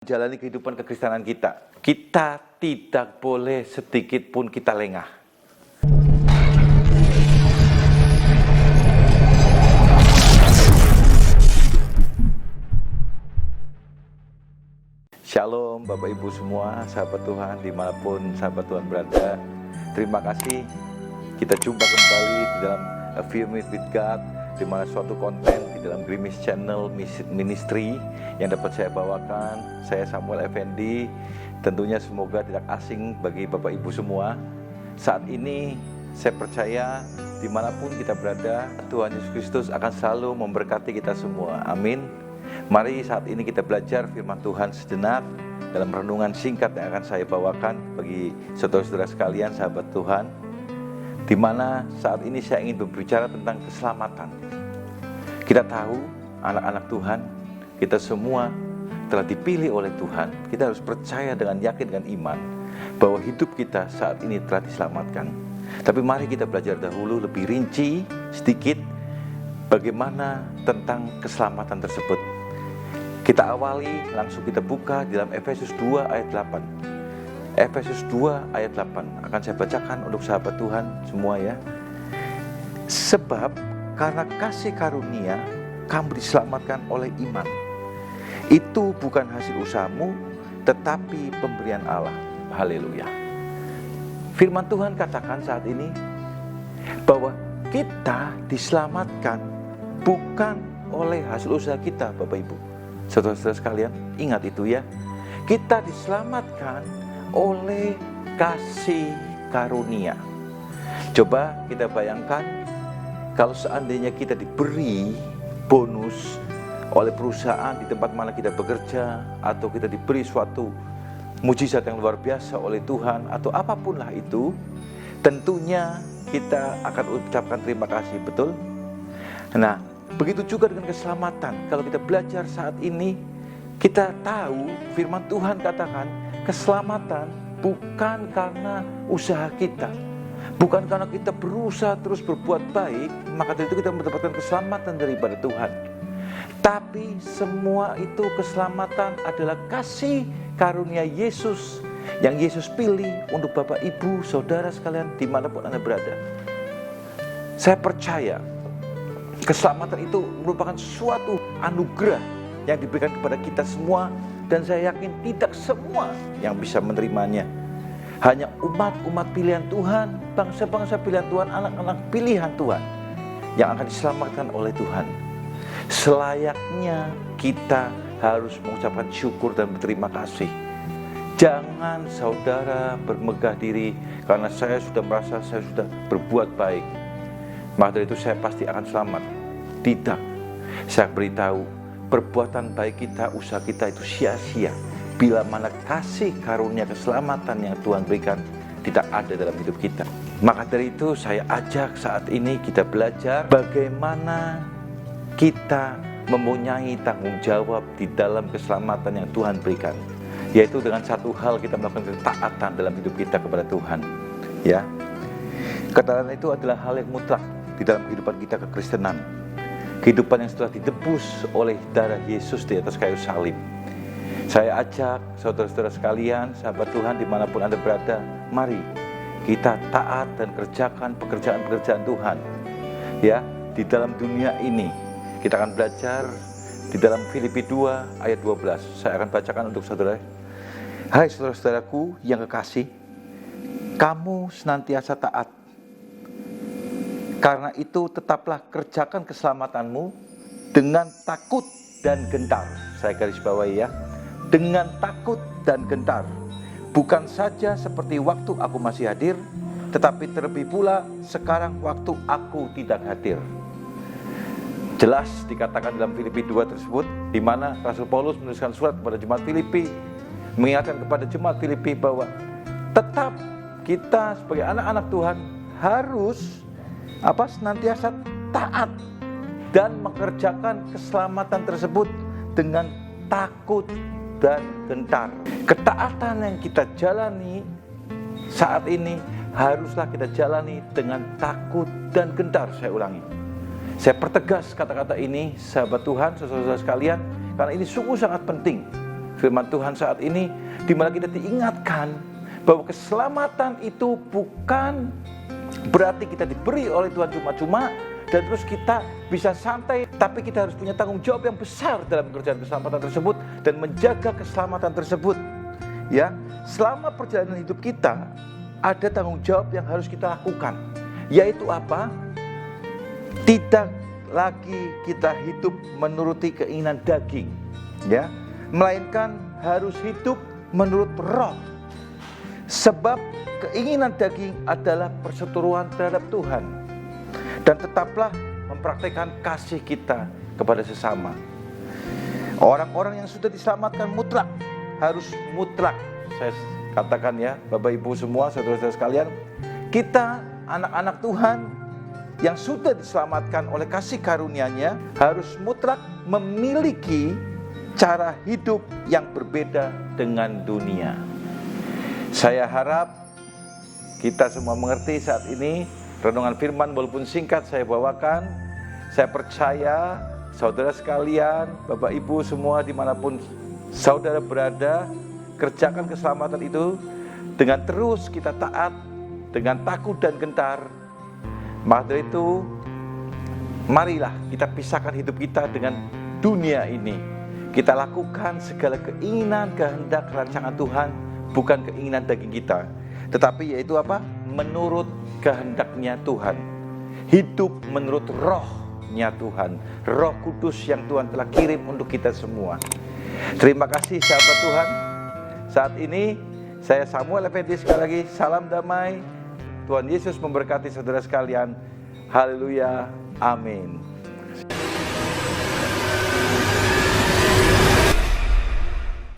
Jalani kehidupan kekristenan kita. Kita tidak boleh sedikit pun kita lengah. Shalom Bapak Ibu semua, sahabat Tuhan dimanapun sahabat Tuhan berada. Terima kasih kita jumpa kembali di dalam A Few Minutes with God, di mana suatu konten di dalam Grimis Channel Ministry yang dapat saya bawakan. Saya Samuel Effendi. Tentunya semoga tidak asing bagi Bapak Ibu semua. Saat ini saya percaya dimanapun kita berada, Tuhan Yesus Kristus akan selalu memberkati kita semua. Amin. Mari saat ini kita belajar firman Tuhan sejenak dalam renungan singkat yang akan saya bawakan bagi saudara-saudara sekalian, sahabat Tuhan, di mana saat ini saya ingin berbicara tentang keselamatan. Kita tahu anak-anak Tuhan, kita semua telah dipilih oleh Tuhan. Kita harus percaya dengan yakin, dengan iman bahwa hidup kita saat ini telah diselamatkan. Tapi mari kita belajar dahulu lebih rinci sedikit bagaimana tentang keselamatan tersebut. Kita awali, langsung kita buka di dalam Efesus 2 ayat 8. Efesus 2 ayat 8 akan saya bacakan untuk sahabat Tuhan semua ya. Sebab karena kasih karunia kamu diselamatkan oleh iman. Itu bukan hasil usahamu, tetapi pemberian Allah. Haleluya. Firman Tuhan katakan saat ini bahwa kita diselamatkan bukan oleh hasil usaha kita, Bapak Ibu. Saudara-saudara sekalian, ingat itu ya. Kita diselamatkan oleh kasih karunia. Coba kita bayangkan kalau seandainya kita diberi bonus oleh perusahaan di tempat mana kita bekerja, atau kita diberi suatu mujizat yang luar biasa oleh Tuhan, atau apapun lah itu, tentunya kita akan ucapkan terima kasih, betul? Nah, begitu juga dengan keselamatan. Kalau kita belajar saat ini, kita tahu firman Tuhan katakan keselamatan bukan karena usaha kita, bukan karena kita berusaha terus berbuat baik, maka dari itu kita mendapatkan keselamatan daripada Tuhan. Tapi semua itu keselamatan adalah kasih karunia Yesus yang Yesus pilih untuk Bapak, Ibu, Saudara sekalian dimanapun Anda berada. Saya percaya keselamatan itu merupakan suatu anugerah yang diberikan kepada kita semua, dan saya yakin tidak semua yang bisa menerimanya. Hanya umat-umat pilihan Tuhan, bangsa-bangsa pilihan Tuhan, anak-anak pilihan Tuhan yang akan diselamatkan oleh Tuhan. Selayaknya kita harus mengucapkan syukur dan berterima kasih. Jangan saudara bermegah diri karena saya sudah merasa saya sudah berbuat baik, maka dari itu saya pasti akan selamat. Tidak. Saya beritahu, perbuatan baik kita, usaha kita itu sia-sia bila mana kasih karunia keselamatan yang Tuhan berikan tidak ada dalam hidup kita. Maka dari itu saya ajak saat ini kita belajar bagaimana kita mempunyai tanggung jawab di dalam keselamatan yang Tuhan berikan, yaitu dengan satu hal, kita melakukan ketaatan dalam hidup kita kepada Tuhan. Ya, ketaatan itu adalah hal yang mutlak di dalam kehidupan kita kekristenan, kehidupan yang setelah ditebus oleh darah Yesus di atas kayu salib. Saya ajak saudara-saudara sekalian, sahabat Tuhan dimanapun Anda berada, mari kita taat dan kerjakan pekerjaan-pekerjaan Tuhan. Ya, di dalam dunia ini kita akan belajar di dalam Filipi 2 ayat 12. Saya akan bacakan untuk saudara. Hai saudara-saudaraku yang kekasih, kamu senantiasa taat. Karena itu tetaplah kerjakan keselamatanmu dengan takut dan gentar. Saya garis bawahi ya. Dengan takut dan gentar. Bukan saja seperti waktu aku masih hadir, tetapi terlebih pula sekarang waktu aku tidak hadir. Jelas dikatakan dalam Filipi 2 tersebut, di mana Rasul Paulus menuliskan surat kepada jemaat Filipi, mengingatkan kepada jemaat Filipi bahwa tetap kita sebagai anak-anak Tuhan harus senantiasa taat dan mengerjakan keselamatan tersebut dengan takut dan gentar. Ketaatan yang kita jalani saat ini haruslah kita jalani dengan takut dan gentar. Saya ulangi, saya pertegas kata-kata ini, sahabat Tuhan, saudara-saudara sekalian, karena ini sungguh sangat penting. firman Tuhan saat ini, di mana kita diingatkan bahwa keselamatan itu bukan berarti kita diberi oleh Tuhan cuma-cuma dan terus kita bisa santai, tapi kita harus punya tanggung jawab yang besar dalam pekerjaan keselamatan tersebut dan menjaga keselamatan tersebut. Ya, selama perjalanan hidup kita ada tanggung jawab yang harus kita lakukan, yaitu apa? Tidak lagi kita hidup menuruti keinginan daging, ya, melainkan harus hidup menurut roh. Sebab keinginan daging adalah perseteruan terhadap Tuhan. Dan tetaplah mempraktikkan kasih kita kepada sesama. Orang-orang yang sudah diselamatkan mutlak, harus mutlak. Saya katakan ya, Bapak Ibu semua, saudara-saudara sekalian, kita anak-anak Tuhan yang sudah diselamatkan oleh kasih karunia-Nya harus mutlak memiliki cara hidup yang berbeda dengan dunia. Saya harap kita semua mengerti saat ini. Renungan firman walaupun singkat saya bawakan, saya percaya saudara sekalian, Bapak Ibu semua dimanapun saudara berada, kerjakan keselamatan itu dengan terus kita taat, dengan takut dan gentar. Maka dari itu, marilah kita pisahkan hidup kita dengan dunia ini. Kita lakukan segala keinginan, kehendak, rancangan Tuhan, bukan keinginan daging kita, tetapi yaitu apa? Menurut kehendaknya Tuhan. Hidup menurut rohnya Tuhan, Roh Kudus yang Tuhan telah kirim untuk kita semua. Terima kasih sahabat Tuhan. Saat ini saya Samuel Effendi sekali lagi, salam damai. Tuhan Yesus memberkati saudara sekalian. Haleluya, amin.